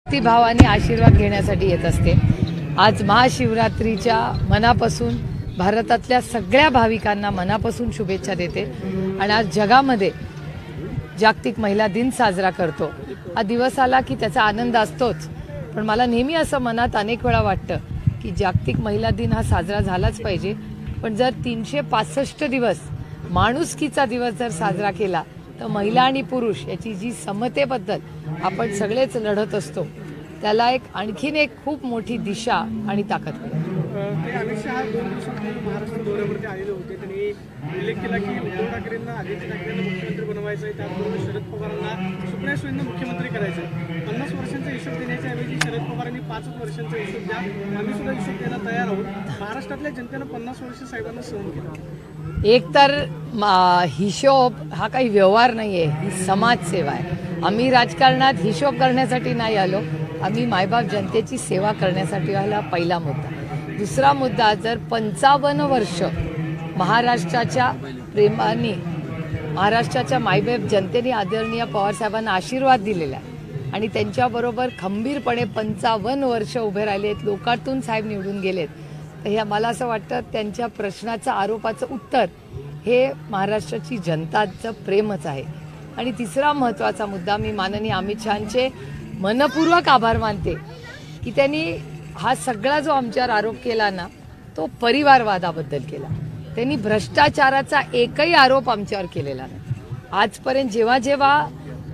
भक्तिभावाने आशीर्वाद घेण्यासाठी येत असते। आज महाशिवरात्रीच्या मनापासून भारतातल्या सगळ्या भाविकांना मनापासून शुभेच्छा देते आणि आज जगामध्ये जागतिक महिला दिन साजरा करतो। हा दिवस आला की त्याचा आनंद असतोच, पण मला नेहमी असं मनात अनेक वेळा वाटतं की जागतिक महिला दिन हा साजरा झालाच पाहिजे, पण जर 365 दिवस माणुसकीचा दिवस जर साजरा केला तर महिला आणि पुरुष याची जी समतेबद्दल आपण सगळेच लढत असतो त्याला एक आणखीन एक खूप मोठी दिशा आणि ताकद मिळेल। अमित शहा 2 दिवसांपूर्वी महाराष्ट्र दौऱ्यावरती आलेले होते। त्यांनी उल्लेख केला की उद्धव ठाकरेंना आदित्य ठाकरेंना मुख्यमंत्री बनवायचं आहे, त्याचबरोबर शरद पवारांना सुप्रिया सुळेंना मुख्यमंत्री करायचं आहे। 50 वर्षांचा हिशोब देण्याच्या ऐवजी शरद पवारांनी 5 वर्षांचा हिशोब द्या, आम्ही सुद्धा हिशोब द्यायला तयार आहोत। महाराष्ट्रातल्या जनतेनं 50 वर्ष साहेबांना सहन केलं। एक तर हिशोब हा काही व्यवहार नाहीये, ही समाजसेवा आहे। आम्ही राजकारणात हिशोब करण्यासाठी नाही आलो, आम्ही मायबाप जनतेची सेवा करण्यासाठी आला। पहिला मुद्दा। दुसरा मुद्दा, जर 55 वर्ष महाराष्ट्राच्या प्रेमाने महाराष्ट्राच्या मायबाप जनतेने आदरणीय पवार साहेबांना आशीर्वाद दिलेला आहे आणि त्यांच्याबरोबर खंबीरपणे 55 वर्ष उभे राहिलेत, लोकातून साहेब निवडून गेलेत, तर हे मला असं वाटतं त्यांच्या प्रश्नाचं आरोपाचं उत्तर हे महाराष्ट्राची जनताचं प्रेमच आहे। आणि तिसरा महत्त्वाचा मुद्दा, मी माननीय अमित शहांचे मनपूर्वक आभार मानते की त्यांनी हा सगळा जो आमच्यावर आरोप केला ना तो परिवारवादाबद्दल केला। त्यांनी भ्रष्टाचाराचा एकही आरोप आमच्यावर केलेला नाही। आजपर्यंत जेव्हा जेव्हा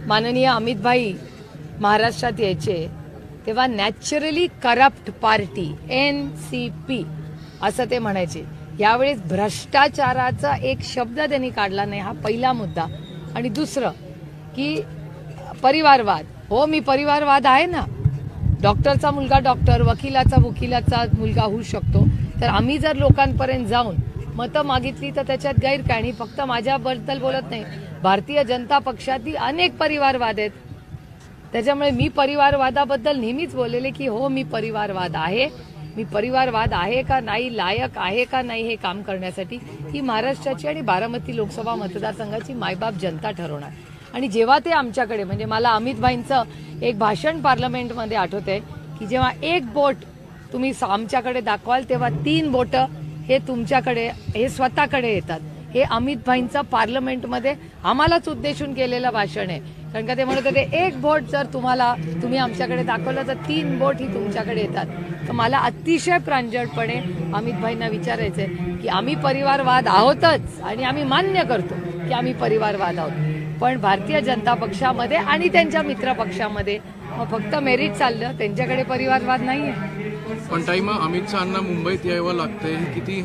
माननीय अमित भाई महाराष्ट्रात यायचे तेव्हा नॅचरली करप्ट पार्टी NCP असं ते म्हणायचे। यावेळेस भ्रष्टाचाराचा एक शब्द त्यांनी काढला नाही, हा पहिला मुद्दा। आणि दुसरं की परिवारवाद, हो मी परिवारवाद आहे ना, डॉक्टरचा मुलगा डॉक्टर, वकिलाचा मुलगा होऊ शकतो, तर आम्ही जर लोकांपर्यंत जाऊन मतं मागितली तर त्याच्यात गैर काय। आणि फक्त माझ्याबद्दल बोलत नाही, भारतीय जनता पक्षातील अनेक परिवारवाद आहेत, त्याच्यामुळे मी परिवारवादाबद्दल नेहमीच बोललेले की हो मी परिवारवाद आहे, मी परिवारवाद आहे का नाही, लायक आहे का नाही हे काम करण्यासाठी ही महाराष्ट्राची आणि बारामती लोकसभा मतदारसंघाची मायबाप जनता ठरवणार। आणि जेव्हा ते आमच्याकडे, म्हणजे मला अमित भाईंचं एक भाषण पार्लमेंटमध्ये आठवतंय की जेव्हा एक बोट तुम्ही आमच्याकडे दाखवाल तेव्हा 3 बोटं हे तुमच्याकडे, हे स्वतःकडे येतात। हे अमित भाईंचं पार्लमेंटमध्ये आम्हालाच उद्देशून केलेलं भाषण आहे, कारण का ते म्हणत होते एक बोट जर तुम्ही आमच्याकडे दाखवलं तर 3 बोट ही तुमच्याकडे येतात। तर मला अतिशय प्रांजळपणे अमित भाईंना विचारायचंय की आम्ही परिवारवाद आहोतच आणि आम्ही मान्य करतो की आम्ही परिवारवाद आहोत, पण भारतीय जनता पक्षामध्ये आणि त्यांच्या मित्र पक्षामध्ये फक्त मेरिट चाललं, त्यांच्याकडे परिवारवाद नाहीये। पण टाइम अमित शहांना मुंबईत यावं लागतंय, किती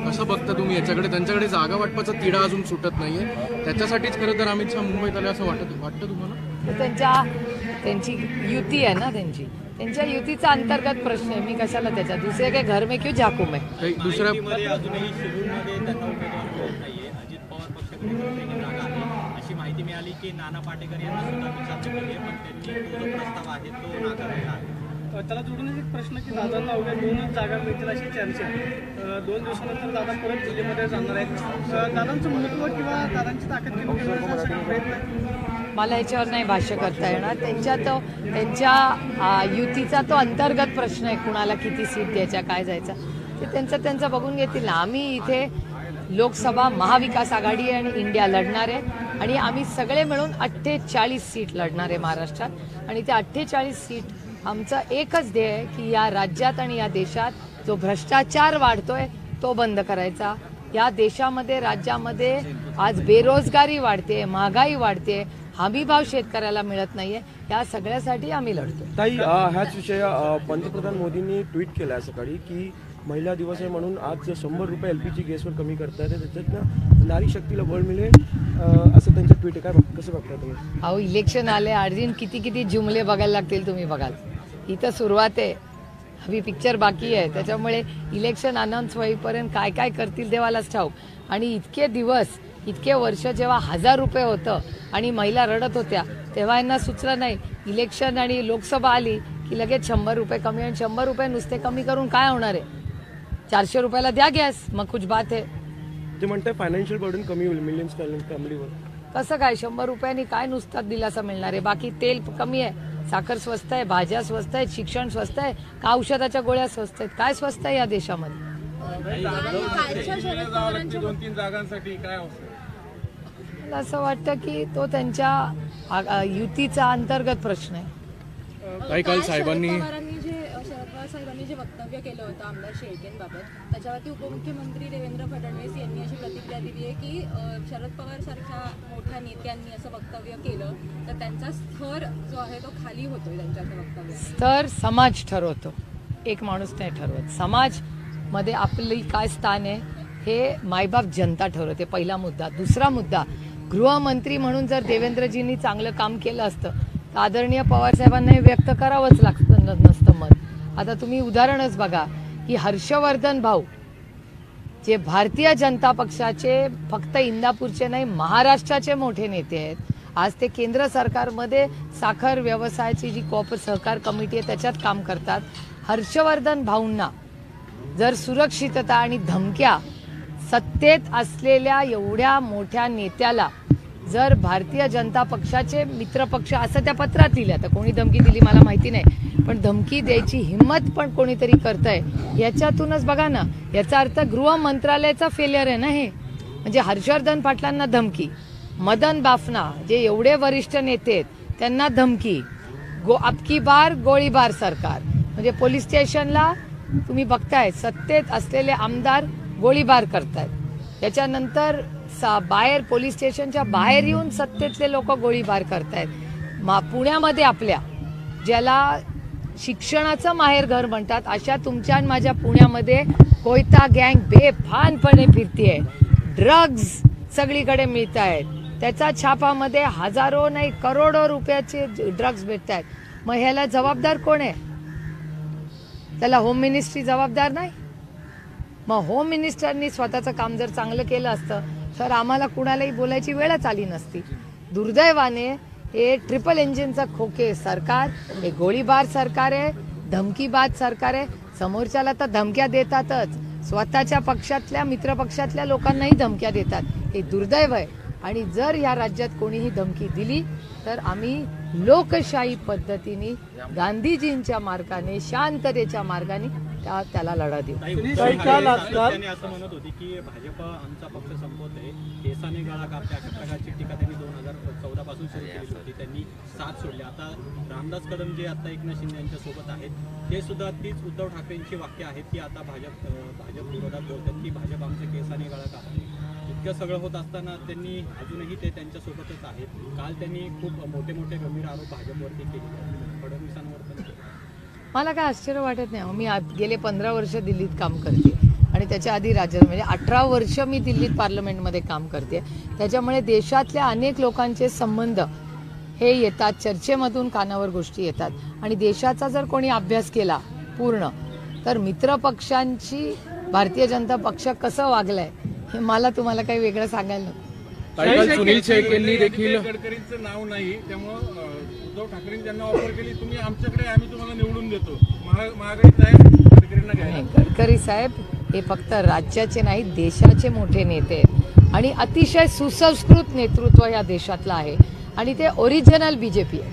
कसं बघता तुम्ही याच्याकडे? त्यांच्याकडे जागा वाटपाचा तिढा अजून सुटत नाहीये, त्याच्यासाठीच खरं तर अमित शहा मुंबईत आले असं वाटतं तुम्हाला? त्यांची युती आहे ना, त्यांच्या युतीचा अंतर्गत प्रश्न आहे, मी कशाला त्याच्या दुसरे काय घर में क्यों झाकू मैं? दुसऱ्या अशी माहिती मिळाली की नाना पाटेकर यांना सुद्धा विचारले गेले, पण त्यांनी तो जो प्रस्ताव आहे तो नाकारलेला आहे। त्याला जोडूनच एक प्रश्न की दादांना अवघ्या 2 जागा मिळतील अशी चर्चा आहे। 2 दिवसानंतर दादा परत जिल्ह्यामध्ये जाणार आहेत। दादांचं महत्त्व किंवा दादांची ताकद कमी करण्याचा सगळा प्रयत्न आहे। मला याच्यावर नाही भाष्य करता येणार। त्यांच्या युतीचा तो अंतर्गत प्रश्न आहे, कुणाला किती सीट द्यायच्या, काय जायचं ते त्यांचं बघून घेतील ना। आम्ही इथे लोकसभा महाविकास आघाडी आणि इंडिया लढणार आहे आणि आम्ही सगळे मिळून 48 सीट लढणार आहे महाराष्ट्रात। आणि त्या 48 सीट आमचं एकच ध्येय आहे की या राज्यात आणि या देशात जो भ्रष्टाचार वाढतोय तो बंद करायचा। या देशामध्ये, राज्यामध्ये आज बेरोजगारी वाढते, महागाई वाढते, हमीभाव शेतकऱ्याला मिळत नाहीये, या सगळ्यासाठी आम्ही लढतो। ताई, ह्याच विषय पंतप्रधान मोदींनी ट्विट केला सकाळी की महिला दिवस आहे म्हणून आज 100 रुपये LPG गॅसवर कमी करतात, त्याच्यातनं नारी शक्तीला बळ मिळेल असं त्यांचं ट्विट आहे। काय कसं बघता तुम्ही? अहो, इलेक्शन आले, अर्जुन किती जुमले बघायला लागतील तुम्ही बघाल। इथं सुरुवात आहे, हवी पिक्चर बाकी आहे, त्याच्यामुळे इलेक्शन अनाऊन्स होईपर्यंत काय काय करतील देवालाच ठाऊक। आणि इतके दिवस, इतके वर्ष जेव्हा 1000 रुपये होतं आणि महिला रडत होत्या तेव्हा यांना सुचलं नाही, इलेक्शन आणि लोकसभा आली की लगेच 100 रुपये कमी, आणि 100 रुपये नुसते कमी करून काय होणार आहे? 400 रुपयाला द्या गॅस, मग कुछ बात आहे। ते म्हणतात फायनान्शियल बर्डन कमी होईल मिलियन्स फॅमिलीवर। कसं काय 100 रुपयांनी काय नुसता दिलासा मिळणार आहे? बाकी तेल कमी आहे, साखर स्वस्त आहे, भाज्या स्वस्त आहेत, शिक्षण स्वस्त आहे का औषधाच्या गोळ्या स्वस्त आहेत? काय स्वस्त आहे या देशामध्ये? दोन-तीन जागांसाठी काय अवस्था? मला असं वाटतं की तो त्यांच्या युतीचा अंतर्गत प्रश्न आहे. काल साहेबांनी शरद पवार साहेबांनी जे वक्तव्य केलं होतं आमदार शेळकेंबाबत, त्याच्यावरती उपमुख्यमंत्री देवेंद्र फडणवीस यांनी अशी प्रतिक्रिया दिली आहे की शरद पवार सारख्या मोठ्या नेत्यांनी असं वक्तव्य केलं तर त्यांचा स्तर जो आहे तो खाली होतोय त्यांच्या वक्तव्यात. स्तर समाज ठरवतो, एक माणूस नाही ठरवत. समाज मध्ये आपली काय स्थान आहे हे मायबाप जनता ठरवते, पहिला मुद्दा. दुसरा मुद्दा, गृहमंत्री म्हणून जर देवेंद्रजींनी चांगलं काम केलं असतं तर आदरणीय पवार साहेबांना हे व्यक्त करावंच लागतं नसतं मत. आता तुम्ही उदाहरणच बघा की हर्षवर्धन भाऊ जे भारतीय जनता पक्षाचे फक्त इंदापूरचे नाही महाराष्ट्राचे मोठे नेते आहेत, आज ते केंद्र सरकारमध्ये साखर व्यवसायाची जी सहकार कमिटी आहे त्याच्यात काम करतात. हर्षवर्धन भाऊंना जर सुरक्षितता आणि धमक्या सत्तेत असलेल्या एवढ्या मोठ्या नेत्याला जर भारतीय जनता पक्षाचे मित्रपक्ष असं त्या पत्रात लिहिलं, तर कोणी धमकी दिली मला माहिती नाही, पण धमकी द्यायची हिंमत पण कोणीतरी करतंय याच्यातूनच बघा ना, याचा अर्थ गृह मंत्रालयाचा फेलियर आहे ना हे. म्हणजे हर्षवर्धन पाटलांना धमकी, मदन बाफना जे एवढे वरिष्ठ नेते आहेत त्यांना धमकी, अबकी बार गोळीबार सरकार. म्हणजे पोलीस स्टेशनला तुम्ही बघताय सत्तेत असलेले आमदार गोळीबार करतायत, त्याच्यानंतर बाहेर पोलीस स्टेशनच्या बाहेर येऊन सत्तेतले लोक गोळीबार करतायत. पुण्यामध्ये आपल्या ज्याला शिक्षणाचं माहेर घर म्हणतात अशा तुमच्या माझ्या पुण्यामध्ये कोयता गँग बेफानपणे फिरतीये, ड्रग्ज सगळीकडे मिळत आहेत, त्याचा छापामध्ये हजारो नाही करोडो रुपयाचे ड्रग्ज भेटत आहेत. मग ह्याला जबाबदार कोण आहे? त्याला होम मिनिस्ट्री जबाबदार नाही? मग होम मिनिस्टरनी स्वतःचं काम जर चांगलं केलं असतं तर आम्हाला कुणालाही बोलायची वेळच आली नसती. दुर्दैवाने हे ट्रिपल इंजिनचं खोके सरकार, हे गोळीबार सरकार आहे, धमकीबाज सरकार आहे. समोरच्याला तर धमक्या देतातच, स्वतःच्या पक्षातल्या मित्रपक्षातल्या लोकांनाही धमक्या देतात. हे दुर्दैव आहे. आणि जर या राज्यात कोणीही धमकी दिली तर आम्ही लोकशाही पद्धतीने गांधीजींच्या मार्गाने शांततेच्या मार्गाने त्याला लढा देऊ. त्यांनी असं म्हणत होती की भाजप आमचा पक्ष संपवतोय, केसाने गळा कापते अशा प्रकारची टीका त्यांनी 2014 पासून सुरू केली होती. त्यांनी साथ सोडली. आता रामदास कदम जे आता एकनाथ शिंदे यांच्या सोबत आहेत ते सुद्धा तीच उद्धव ठाकरेंची वाक्य आहेत की आता भाजप विरोधात बोलतात की भाजप आमच्या केसाने गळा कापते. इतकं सगळं होत असताना त्यांनी अजूनही ते त्यांच्यासोबतच आहेत. काल त्यांनी खूप मोठे मोठे गंभीर आरोप भाजपवरती केले, फडणवीसांवर पण केले. मला काय आश्चर्य वाटत नाही. मी गेले 15 वर्ष दिल्लीत काम करते आणि त्याच्या आधी राज्यात म्हणजे 18 वर्ष मी दिल्लीत पार्लमेंटमध्ये काम करते. त्याच्यामुळे देशातल्या अनेक लोकांचे संबंध हे येतात, चर्चेमधून कानावर गोष्टी येतात. आणि देशाचा जर कोणी अभ्यास केला पूर्ण तर मित्रपक्षांची भारतीय जनता पक्ष कसं वागलाय हे मला तुम्हाला काही वेगळं सांगायला नको. सुनील शेळकेंनी देखील गडकरींचं नाव नाही, त्यामुळं उद्धव ठाकरेंनी ज्यांना ऑफर केली तुम्ही आमच्याकडे आम्ही तुम्हाला निवडून देतो, महागाईत आहे गडकरींना घ्यायला. गडकरी साहेब हे फक्त राज्याचे नाही देशाचे मोठे नेते आहेत आणि अतिशय सुसंस्कृत नेतृत्व या देशातलं आहे आणि ते ओरिजिनल बीजेपी आहे.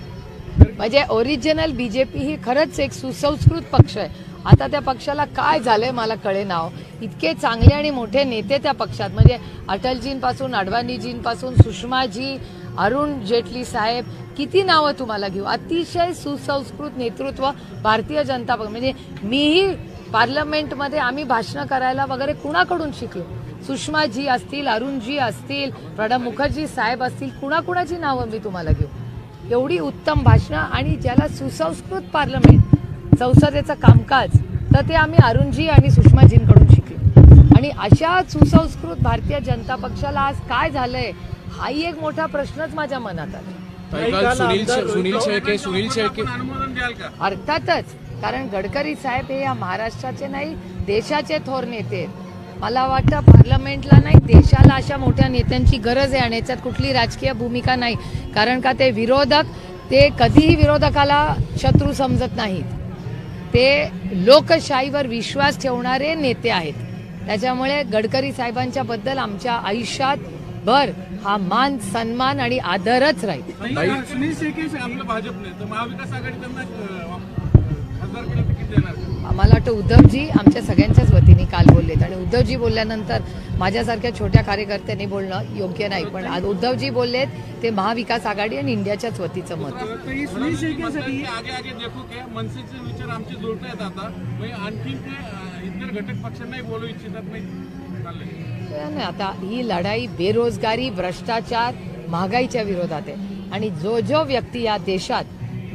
म्हणजे ओरिजिनल बीजेपी ही खरंच एक सुसंस्कृत पक्ष आहे. आता त्या पक्षाला काय झालंय मला कळे नाव. इतके चांगले आणि मोठे नेते त्या पक्षात, म्हणजे अटलजींपासून अडवाणीजींपासून सुषमाजी, अरुण जेटली साहेब, किती नावं तुम्हाला घेऊ. अतिशय सुसंस्कृत नेतृत्व भारतीय जनता पक्ष. म्हणजे मीही पार्लमेंटमध्ये आम्ही भाषणं करायला वगैरे कुणाकडून शिकलो. सुषमाजी असतील, अरुणजी असतील, प्रणब मुखर्जी साहेब असतील, कुणाकुणाची नावं मी तुम्हाला घेऊ. एवढी उत्तम भाषणं आणि ज्याला सुसंस्कृत पार्लमेंट संसदेचं कामकाज तर ते आम्ही अरुणजी आणि सुषमाजींकडून शिकलो. आणि अशा सुसंस्कृत भारतीय जनता पक्षाला आज काय झालंय हाही एक मोठा प्रश्नच माझ्या मनात आला. सुनील शेळके अनुमोदन द्याल का? अर्थातच, कारण गडकरी साहेब हे या महाराष्ट्राचे नाही देशाचे थोर नेते आहेत. मला वाटतं पार्लमेंटला नाही देशाला अशा मोठ्या नेत्यांची गरज आहे आणि याच्यात कुठली राजकीय भूमिका नाही. कारण का ते विरोधक ते कधीही विरोधकाला शत्रू समजत नाहीत. ते लोकशाहीवर विश्वास ठेवणारे नेते आहेत. त्याच्यामुळे गडकरी साहेबांच्या बद्दल आमच्या आयुष्यात भर हा मान सन्मान आणि आदरच राहील. नाही, सुनील शेळके आपलं भाजपने तर महाविकास आघाडी त्यांना खासदार केलं तिकीट देणार का? आम्हाला वाटतं उद्धवजी आमच्या सगळ्यांच्याच वतीने काल बोललेत आणि उद्धवजी बोलल्यानंतर माझ्यासारख्या छोट्या कार्यकर्त्यांनी बोलणं योग्य नाही, पण आज उद्धवजी बोललेत ते महाविकास आघाडी आणि इंडियाच्याच वतीचं मत आहे. तरी सुनील शेळकेंसाठी आगे आगे देखो के मनसेचे विचार आमचे जुळत आहेत आता म्हणजे आणखी ते इतर घटक पक्षांनाही बोलू इच्छितात नाही चाललंय. नाही, आता ही लढाई बेरोजगारी भ्रष्टाचार महागाईच्या विरोधात आहे आणि जो जो व्यक्ती या देशात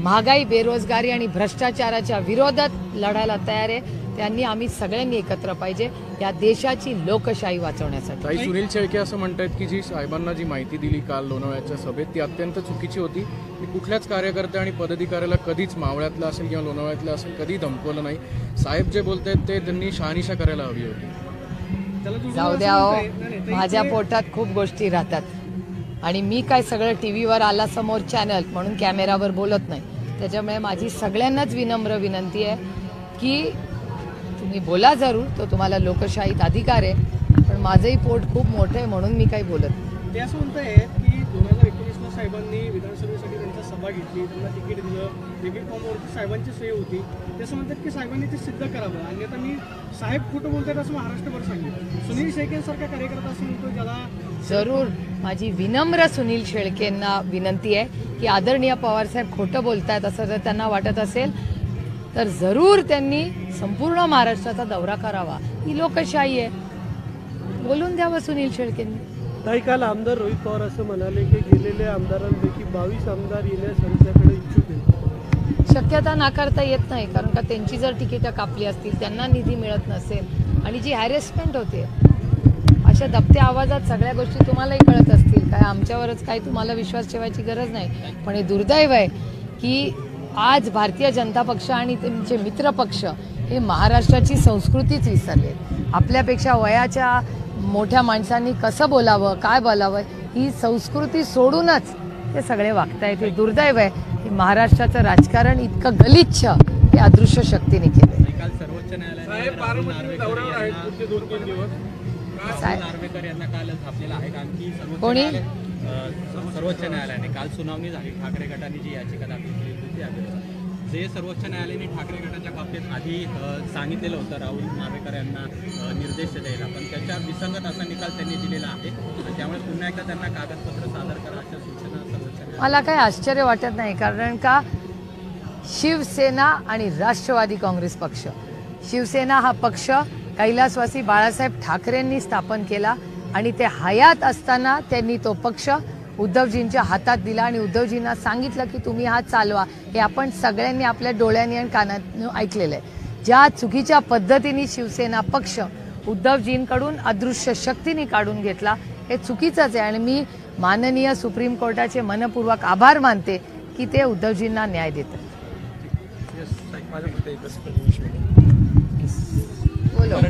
महागाई बेरोजगारी आणि भ्रष्टाचाराच्या विरोधात लढायला तयार आहे त्यांनी आम्ही सगळ्यांनी एकत्र पाहिजे या देशाची लोकशाही वाचवण्यासाठी. ताई, सुनील शेळके असं म्हणतायत की जी साहेबांना जी माहिती दिली काल लोणावळ्याच्या सभेत ती अत्यंत चुकीची होती. की कुठल्याच कार्यकर्ते आणि पदाधिकाऱ्याला कधीच मावळ्यातलं असेल किंवा लोणावळ्यातलं असेल कधी धमकवलं नाही. साहेब जे बोलतायत ते त्यांनी शहानिशा करायला हवी होती. जाऊ द्या हो, माझ्या पोटात खूप गोष्टी राहतात आणि मी काय सगळं टीव्हीवर आला समोर चॅनल म्हणून कॅमेरावर बोलत नाही. त्याच्यामुळे माझी सगळ्यांनाच विनम्र विनंती आहे की तुम्ही बोला जरूर, तो तुम्हाला लोकशाहीत अधिकार आहे, पण माझंही पोट खूप मोठं आहे म्हणून मी काही बोलत नाही. ते असं म्हणत आहेत की 2019ला साहेबांनी विधानसभेसाठी त्यांच्या सभा घेतली, त्यांना तिकीट दिलं, तिकीट फॉर्मवरती साहेबांची सोय होती. ते असं म्हणतात की साहेबांनी ते सिद्ध करावं आणि आता मी साहेब खोटं बोलतात असं महाराष्ट्रभर सांगितलं. सुनील शेळकेंसारखा कार्यकर्ता असं म्हणतो ज्याला जरूर माझी विनम्र सुनील शेळकेंना विनंती आहे की आदरणीय पवारसाहेब खोटं बोलतायत असं जर त्यांना वाटत असेल तर जरूर त्यांनी संपूर्ण महाराष्ट्राचा दौरा करावा. ही लोकशाही आहे, बोलून द्यावं सुनील शेळकेंनी. ताई, काल आमदार रोहित पवार असं म्हणाले की गेलेल्या आमदारांपैकी 22 आमदार येण्यास आमच्याकडे इच्छुक आहेत. शक्यता नाकारता येत नाही, कारण का त्यांची जर तिकीटं कापली असतील त्यांना निधी मिळत नसेल आणि जी हॅरेसमेंट होते अशा दबत्या आवाजात सगळ्या गोष्टी तुम्हालाही कळत असतील, काय आमच्यावरच काय तुम्हाला विश्वास ठेवायची गरज नाही. पण हे दुर्दैव आहे की आज भारतीय जनता पक्ष आणि त्यांचे मित्र पक्ष हे महाराष्ट्राची संस्कृतीच विसरले. आपल्यापेक्षा वयाच्या मोठ्या माणसांनी कसं बोलावं काय बोलावं ही संस्कृती सोडूनच ते सगळे वागतायत. हे दुर्दैव आहे की महाराष्ट्राचं राजकारण इतकं गलिच्छ हे अदृश्य शक्तीने केलंय. काल सर्वोच्च साहेब बारामती दौऱ्यावर आहेत पुढचे 2-3 दिवस. नार्वेकर यांना काल थापलेला आहे. आणखी कोणी? सर्वोच्च न्यायालयाने काल सुनावणी झाली. ठाकरे गटाने जी याचिका दाखल केली होती त्यावेळेस जे सर्वोच्च न्यायालयाने ठाकरे गटाच्या बाबतीत आधी सांगितलेलं होतं राहुल नार्वेकर यांना निर्देश द्यायला, पण त्याच्या विसंगत असा निकाल त्यांनी दिलेला आहे. त्यामुळे पुन्हा एकदा त्यांना कागदपत्र सादर करा अशा सूचना सर्वोच्च न्यायालयाने. मला काही आश्चर्य वाटत नाही, कारण का शिवसेना आणि राष्ट्रवादी काँग्रेस पक्ष, शिवसेना हा पक्ष कैलासवासी बाळासाहेब ठाकरेंनी स्थापन केला आणि ते हयात असताना त्यांनी तो पक्ष उद्धवजींच्या हातात दिला आणि उद्धवजींना सांगितलं की तुम्ही हा चालवा. हे आपण सगळ्यांनी आपल्या डोळ्यांनी आणि कानातून ऐकलेलं आहे. ज्या चुकीच्या पद्धतीने शिवसेना पक्ष उद्धवजींकडून अदृश्य शक्तीने काढून घेतला हे चुकीचंच आहे आणि मी माननीय सुप्रीम कोर्टाचे मनपूर्वक आभार मानते की ते उद्धवजींना न्याय देतात. माझ्याकडे एकच प्रश्न. बोलो.